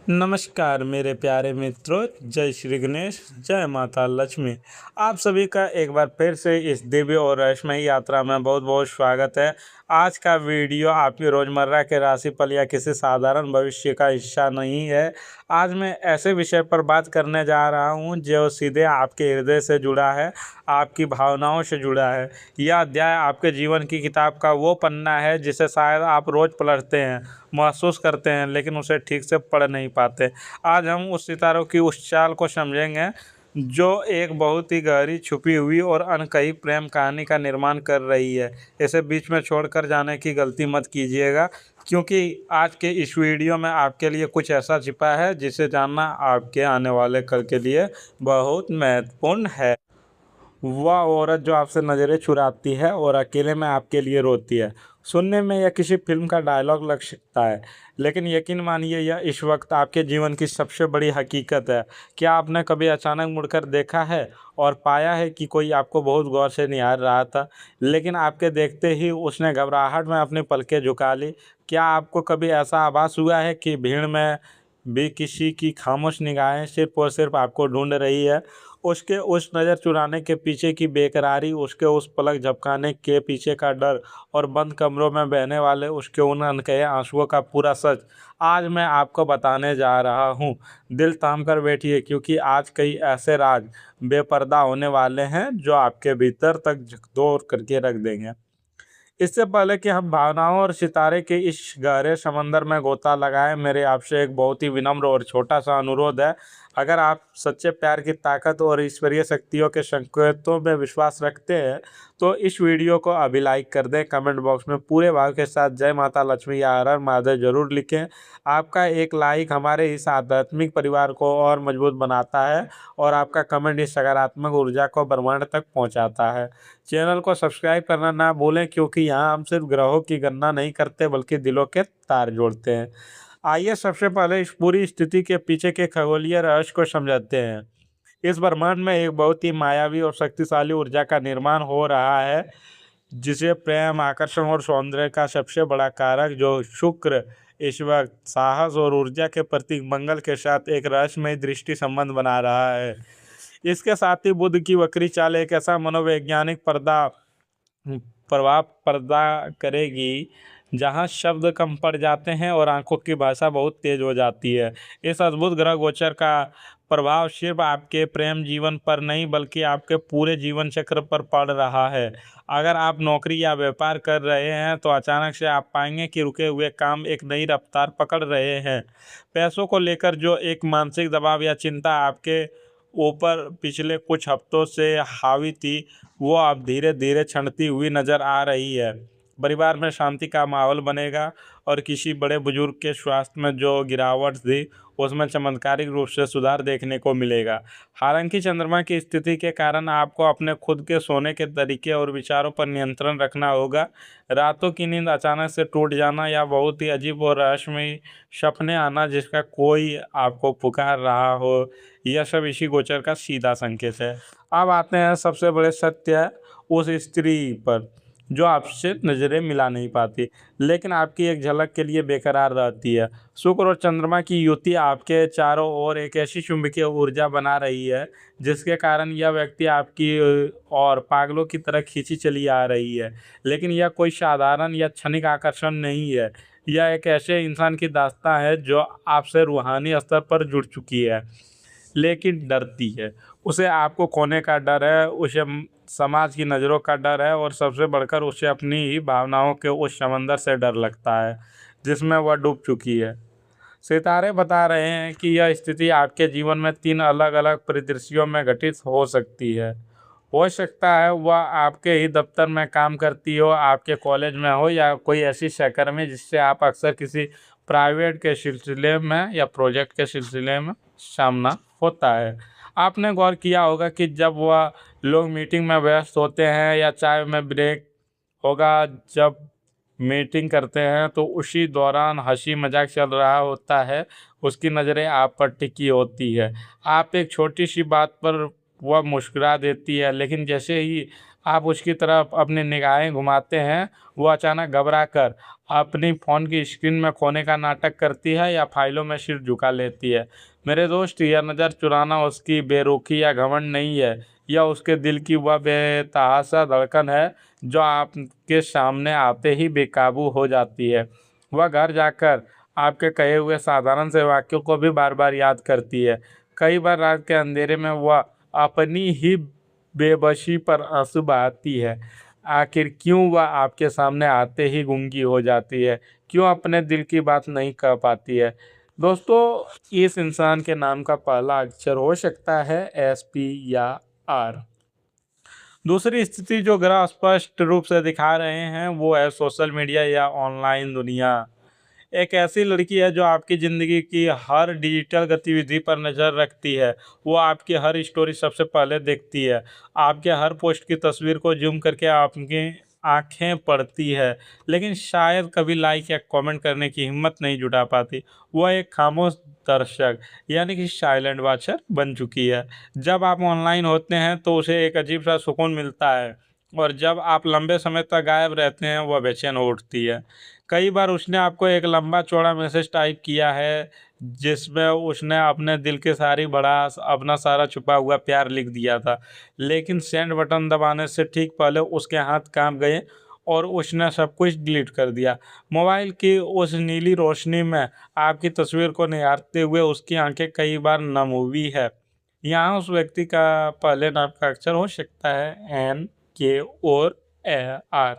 नमस्कार मेरे प्यारे मित्रों, जय श्री गणेश, जय माता लक्ष्मी। आप सभी का एक बार फिर से इस दिव्य और रहस्यमयी यात्रा में बहुत बहुत स्वागत है। आज का वीडियो आपकी रोज़मर्रा के राशिफल या किसी साधारण भविष्य का हिस्सा नहीं है। आज मैं ऐसे विषय पर बात करने जा रहा हूँ जो सीधे आपके हृदय से जुड़ा है, आपकी भावनाओं से जुड़ा है। यह अध्याय आपके जीवन की किताब का वो पन्ना है जिसे शायद आप रोज़ पलटते हैं, महसूस करते हैं, लेकिन उसे ठीक से पढ़ नहीं पाते। आज हम उस सितारों की उस चाल को समझेंगे जो एक बहुत ही गहरी, छुपी हुई और अनकही प्रेम कहानी का निर्माण कर रही है। इसे बीच में छोड़कर जाने की गलती मत कीजिएगा, क्योंकि आज के इस वीडियो में आपके लिए कुछ ऐसा छिपा है जिसे जानना आपके आने वाले कल के लिए बहुत महत्वपूर्ण है। वह औरत जो आपसे नज़रें चुराती है और अकेले में आपके लिए रोती है। सुनने में यह किसी फिल्म का डायलॉग लग सकता है, लेकिन यकीन मानिए यह इस वक्त आपके जीवन की सबसे बड़ी हकीकत है। क्या आपने कभी अचानक मुड़कर देखा है और पाया है कि कोई आपको बहुत गौर से निहार रहा था, लेकिन आपके देखते ही उसने घबराहट में अपनी पलकें झुका ली? क्या आपको कभी ऐसा आभास हुआ है कि भीड़ में भी किसी की खामोश निगाहें सिर्फ और सिर्फ आपको ढूंढ रही है? उसके उस नज़र चुराने के पीछे की बेकरारी, उसके उस पलक झपकाने के पीछे का डर और बंद कमरों में बहने वाले उसके उन अनकहे आंसुओं का पूरा सच आज मैं आपको बताने जा रहा हूँ। दिल थाम कर बैठिए, क्योंकि आज कई ऐसे राज बेपर्दा होने वाले हैं जो आपके भीतर तक झकझोर करके रख देंगे। इससे पहले कि हम भावनाओं और सितारे के इस गहरे समंदर में गोता लगाएं, मेरे आपसे एक बहुत ही विनम्र और छोटा सा अनुरोध है। अगर आप सच्चे प्यार की ताकत और ईश्वरीय शक्तियों के संकेतों में विश्वास रखते हैं, तो इस वीडियो को अभी लाइक कर दें। कमेंट बॉक्स में पूरे भाव के साथ जय माता लक्ष्मी या हर हर महादेव जरूर लिखें। आपका एक लाइक हमारे इस आध्यात्मिक परिवार को और मजबूत बनाता है, और आपका कमेंट इस सकारात्मक ऊर्जा को ब्रह्मांड तक पहुंचाता है। चैनल को सब्सक्राइब करना ना भूलें, क्योंकि यहाँ हम सिर्फ ग्रहों की गणना नहीं करते बल्कि दिलों के तार जोड़ते हैं। आइए सबसे पहले इस पूरी स्थिति के पीछे के खगोलीय रहस्य को समझते हैं। इस ब्रह्मांड में एक बहुत ही मायावी और शक्तिशाली ऊर्जा का निर्माण हो रहा है, जिसे प्रेम, आकर्षण और सौंदर्य का सबसे बड़ा कारक जो शुक्र इस वक्त साहस और ऊर्जा के प्रतीक मंगल के साथ एक रहस्यमय दृष्टि संबंध बना रहा है। इसके साथ ही बुध की वक्री चाल एक ऐसा मनोवैज्ञानिक प्रभाव पैदा करेगी जहां शब्द कम पड़ जाते हैं और आंखों की भाषा बहुत तेज हो जाती है। इस अद्भुत ग्रह गोचर का प्रभाव सिर्फ आपके प्रेम जीवन पर नहीं बल्कि आपके पूरे जीवन चक्र पर पड़ रहा है। अगर आप नौकरी या व्यापार कर रहे हैं तो अचानक से आप पाएंगे कि रुके हुए काम एक नई रफ्तार पकड़ रहे हैं। पैसों को लेकर जो एक मानसिक दबाव या चिंता आपके ऊपर पिछले कुछ हफ्तों से हावी थी, वो अब धीरे धीरे क्षणती हुई नजर आ रही है। परिवार में शांति का माहौल बनेगा, और किसी बड़े बुजुर्ग के स्वास्थ्य में जो गिरावट थी उसमें चमत्कारिक रूप से सुधार देखने को मिलेगा। हालांकि चंद्रमा की स्थिति के कारण आपको अपने खुद के सोने के तरीके और विचारों पर नियंत्रण रखना होगा। रातों की नींद अचानक से टूट जाना या बहुत ही अजीब और रहस्यमय सपने आना जिसका कोई आपको पुकार रहा हो, यह सब इसी गोचर का सीधा संकेत है। अब आते हैं सबसे बड़े सत्य उस स्त्री पर जो आपसे नज़रें मिला नहीं पाती, लेकिन आपकी एक झलक के लिए बेकरार रहती है। शुक्र और चंद्रमा की युति आपके चारों ओर एक ऐसी चुंबकीय ऊर्जा बना रही है जिसके कारण यह व्यक्ति आपकी और पागलों की तरह खींची चली आ रही है। लेकिन यह कोई साधारण या क्षणिक आकर्षण नहीं है। यह एक ऐसे इंसान की दास्तां है जो आपसे रूहानी स्तर पर जुड़ चुकी है, लेकिन डरती है। उसे आपको खोने का डर है, उसे समाज की नज़रों का डर है, और सबसे बढ़कर उसे अपनी ही भावनाओं के उस समंदर से डर लगता है जिसमें वह डूब चुकी है। सितारे बता रहे हैं कि यह स्थिति आपके जीवन में 3 अलग अलग परिदृश्यों में घटित हो सकती है। हो सकता है वह आपके ही दफ्तर में काम करती हो, आपके कॉलेज में हो, या कोई ऐसी सहकर्मी जिससे आप अक्सर किसी प्राइवेट के सिलसिले में या प्रोजेक्ट के सिलसिले में सामना होता है। आपने गौर किया होगा कि जब वह लोग मीटिंग में व्यस्त होते हैं या चाय में ब्रेक होगा, जब मीटिंग करते हैं तो उसी दौरान हंसी मजाक चल रहा होता है, उसकी नज़रें आप पर टिकी होती है। आप एक छोटी सी बात पर वह मुस्कुरा देती है, लेकिन जैसे ही आप उसकी तरफ अपनी निगाहें घुमाते हैं, वो अचानक घबरा कर अपनी फ़ोन की स्क्रीन में खोने का नाटक करती है या फाइलों में सिर झुका लेती है। मेरे दोस्त, यह नज़र चुराना उसकी बेरुखी या घमंड नहीं है, यह उसके दिल की वह बेतहाशा धड़कन है जो आपके सामने आते ही बेकाबू हो जाती है। वह घर जाकर आपके कहे हुए साधारण से वाक्यों को भी बार बार याद करती है। कई बार रात के अंधेरे में वह अपनी ही बेबसी पर आंसू बहाती है। आखिर क्यों वह आपके सामने आते ही गूंगी हो जाती है? क्यों अपने दिल की बात नहीं कह पाती है? दोस्तों, इस इंसान के नाम का पहला अक्षर हो सकता है SP या R। दूसरी स्थिति जो ग्रह स्पष्ट रूप से दिखा रहे हैं वो है सोशल मीडिया या ऑनलाइन दुनिया। एक ऐसी लड़की है जो आपकी ज़िंदगी की हर डिजिटल गतिविधि पर नज़र रखती है। वो आपकी हर स्टोरी सबसे पहले देखती है, आपके हर पोस्ट की तस्वीर को जूम करके आपकी आंखें पढ़ती है, लेकिन शायद कभी लाइक या कमेंट करने की हिम्मत नहीं जुटा पाती। वह एक खामोश दर्शक यानी कि साइलेंट वॉचर बन चुकी है। जब आप ऑनलाइन होते हैं तो उसे एक अजीब सा सुकून मिलता है, और जब आप लंबे समय तक गायब रहते हैं वह बेचैन हो उठती है। कई बार उसने आपको एक लंबा चौड़ा मैसेज टाइप किया है जिसमें उसने अपने दिल की सारी भड़ास, अपना सारा छुपा हुआ प्यार लिख दिया था, लेकिन सेंड बटन दबाने से ठीक पहले उसके हाथ कांप गए और उसने सब कुछ डिलीट कर दिया। मोबाइल की उस नीली रोशनी में आपकी तस्वीर को निहारते हुए उसकी आंखें कई बार नम हुई है। यहाँ उस व्यक्ति का पहले नाम का अक्षर हो सकता है NK और AR।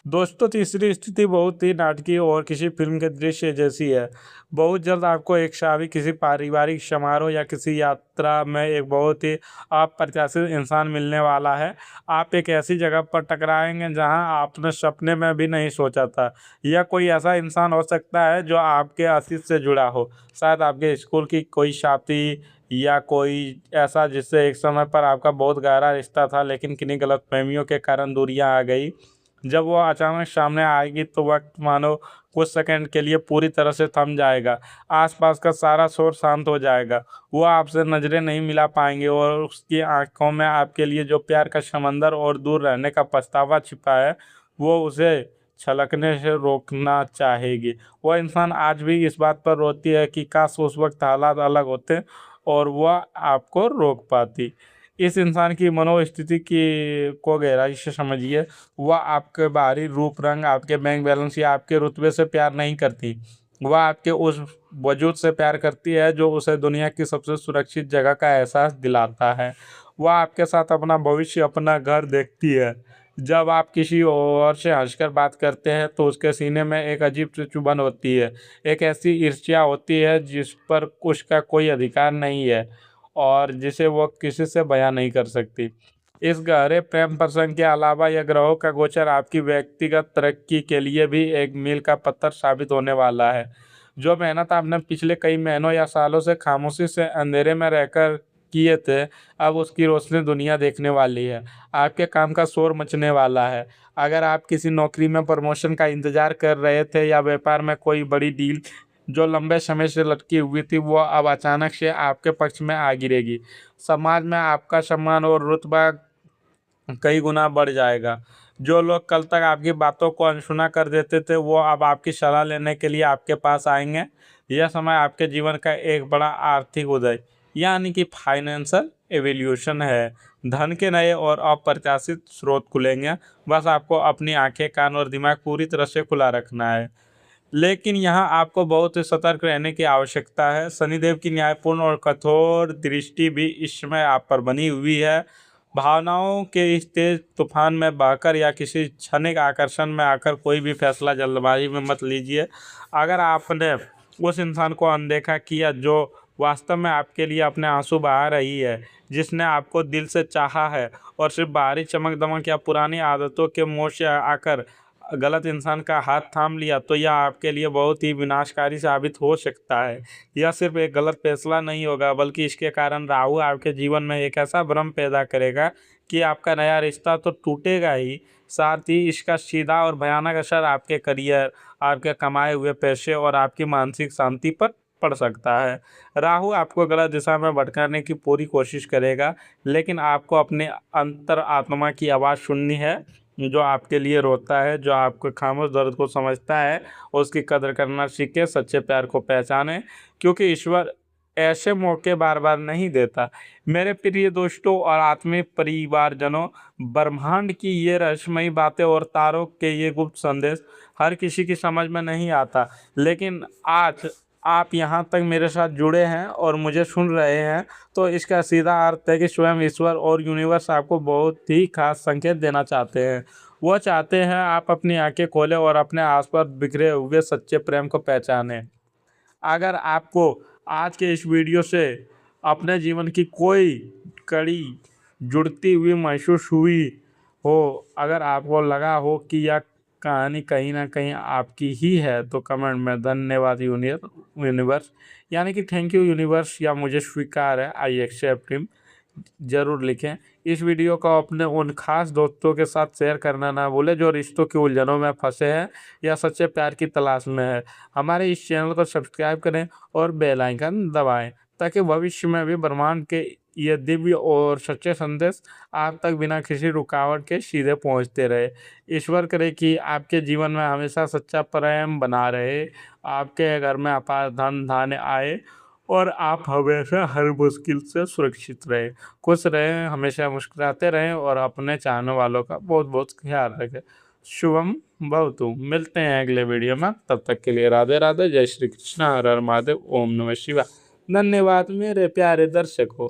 दोस्तों, तीसरी स्थिति बहुत ही नाटकीय और किसी फिल्म के दृश्य जैसी है। बहुत जल्द आपको एक शादी, किसी पारिवारिक समारोह या किसी यात्रा में एक बहुत ही अप्रत्याशित इंसान मिलने वाला है। आप एक ऐसी जगह पर टकराएंगे जहां आपने सपने में भी नहीं सोचा था। यह कोई ऐसा इंसान हो सकता है जो आपके अतीत से जुड़ा हो, शायद आपके स्कूल की कोई साथी या कोई ऐसा जिससे एक समय पर आपका बहुत गहरा रिश्ता था, लेकिन किन्हीं गलतफहमियों के कारण दूरियां आ गई। जब वो अचानक सामने आएगी तो वक्त मानो कुछ सेकंड के लिए पूरी तरह से थम जाएगा। आसपास का सारा शोर शांत हो जाएगा। वो आपसे नज़रें नहीं मिला पाएंगे और उसकी आंखों में आपके लिए जो प्यार का समंदर और दूर रहने का पछतावा छिपा है, वो उसे छलकने से रोकना चाहेगी। वह इंसान आज भी इस बात पर रोती है कि काश उस वक्त हालात अलग होते और वह आपको रोक पाती। इस इंसान की मनोस्थिति की को गहराई से समझिए। वह आपके बाहरी रूप रंग, आपके बैंक बैलेंस या आपके रुतबे से प्यार नहीं करती। वह आपके उस वजूद से प्यार करती है जो उसे दुनिया की सबसे सुरक्षित जगह का एहसास दिलाता है। वह आपके साथ अपना भविष्य, अपना घर देखती है। जब आप किसी और से हंसकर बात करते हैं तो उसके सीने में एक अजीब सी चुभन होती है। एक ऐसी ईर्ष्या होती है जिस पर उसका कोई अधिकार नहीं है और जिसे वो किसी से बयां नहीं कर सकती। इस गहरे प्रेम प्रसंग के अलावा यह ग्रहों का गोचर आपकी व्यक्तिगत तरक्की के लिए भी एक मील का पत्थर साबित होने वाला है। जो मेहनत आपने पिछले कई महीनों या सालों से खामोशी से अंधेरे में रहकर किए थे, अब उसकी रोशनी दुनिया देखने वाली है। आपके काम का शोर मचने वाला है। अगर आप किसी नौकरी में प्रमोशन का इंतजार कर रहे थे या व्यापार में कोई बड़ी डील जो लंबे समय से लटकी हुई थी, वो अब अचानक से आपके पक्ष में आ गिरेगी। समाज में आपका सम्मान और रुतबा कई गुना बढ़ जाएगा। जो लोग कल तक आपकी बातों को अनसुना कर देते थे, वो अब आपकी सलाह लेने के लिए आपके पास आएंगे। यह समय आपके जीवन का एक बड़ा आर्थिक उदय यानी कि फाइनेंशियल एवोल्यूशन है। धन के नए और अप्रत्याशित स्रोत खुलेंगे। बस आपको अपनी आंखें, कान और दिमाग पूरी तरह से खुला रखना है। लेकिन यहाँ आपको बहुत ही सतर्क रहने की आवश्यकता है। शनिदेव की न्यायपूर्ण और कठोर दृष्टि भी इस समय आप पर बनी हुई है। भावनाओं के इस तेज तूफान में बहकर या किसी क्षणिक आकर्षण में आकर कोई भी फैसला जल्दबाजी में मत लीजिए। अगर आपने उस इंसान को अनदेखा किया जो वास्तव में आपके लिए अपने आंसू बहा रही है, जिसने आपको दिल से चाहा है और सिर्फ बाहरी चमक दमक या पुरानी आदतों के मोह से आकर गलत इंसान का हाथ थाम लिया, तो यह आपके लिए बहुत ही विनाशकारी साबित हो सकता है। यह सिर्फ एक गलत फैसला नहीं होगा, बल्कि इसके कारण राहु आपके जीवन में एक ऐसा भ्रम पैदा करेगा कि आपका नया रिश्ता तो टूटेगा ही, साथ ही इसका सीधा और भयानक असर आपके करियर, आपके कमाए हुए पैसे और आपकी मानसिक शांति पर पड़ सकता है। राहु आपको गलत दिशा में भटकाने की पूरी कोशिश करेगा, लेकिन आपको अपने अंतर आत्मा की आवाज़ सुननी है, जो आपके लिए रोता है, जो आपके खामोश दर्द को समझता है। उसकी कदर करना सीखें, सच्चे प्यार को पहचानें, क्योंकि ईश्वर ऐसे मौके बार बार नहीं देता। मेरे प्रिय दोस्तों और आत्मिक परिवारजनों, ब्रह्मांड की ये रहस्यमयी बातें और तारों के ये गुप्त संदेश हर किसी की समझ में नहीं आता, लेकिन आज आप यहाँ तक मेरे साथ जुड़े हैं और मुझे सुन रहे हैं, तो इसका सीधा अर्थ है कि स्वयं ईश्वर और यूनिवर्स आपको बहुत ही खास संकेत देना चाहते हैं। वो चाहते हैं आप अपनी आंखें खोलें और अपने आसपास बिखरे हुए सच्चे प्रेम को पहचानें। अगर आपको आज के इस वीडियो से अपने जीवन की कोई कड़ी जुड़ती हुई महसूस हुई हो, अगर आपको लगा हो कि यह कहानी कहीं ना कहीं आपकी ही है, तो कमेंट में धन्यवाद यूनिवर्स, यानी कि थैंक यू यूनिवर्स, या मुझे स्वीकार है, आई एक्सेप्ट हिम, ज़रूर लिखें। इस वीडियो को अपने उन खास दोस्तों के साथ शेयर करना ना भूलें जो रिश्तों की उलझनों में फंसे हैं या सच्चे प्यार की तलाश में है। हमारे इस चैनल को सब्सक्राइब करें और बेल आइकन दबाएं, ताकि भविष्य में भी ब्रह्मांड के ये दिव्य और सच्चे संदेश आप तक बिना किसी रुकावट के सीधे पहुंचते रहे। ईश्वर करे कि आपके जीवन में हमेशा सच्चा प्रेम बना रहे, आपके घर में अपार धन धान्य आए, और आप हमेशा हर मुश्किल से सुरक्षित रहें, खुश रहें, हमेशा मुस्कुराते रहें और अपने चाहने वालों का बहुत बहुत ख्याल रखें। शुभम भवतु। मिलते हैं अगले वीडियो में, तब तक के लिए राधे राधे, जय श्री कृष्ण, हर हर महादेव, ओम नमः शिवाय। धन्यवाद मेरे प्यारे दर्शकों।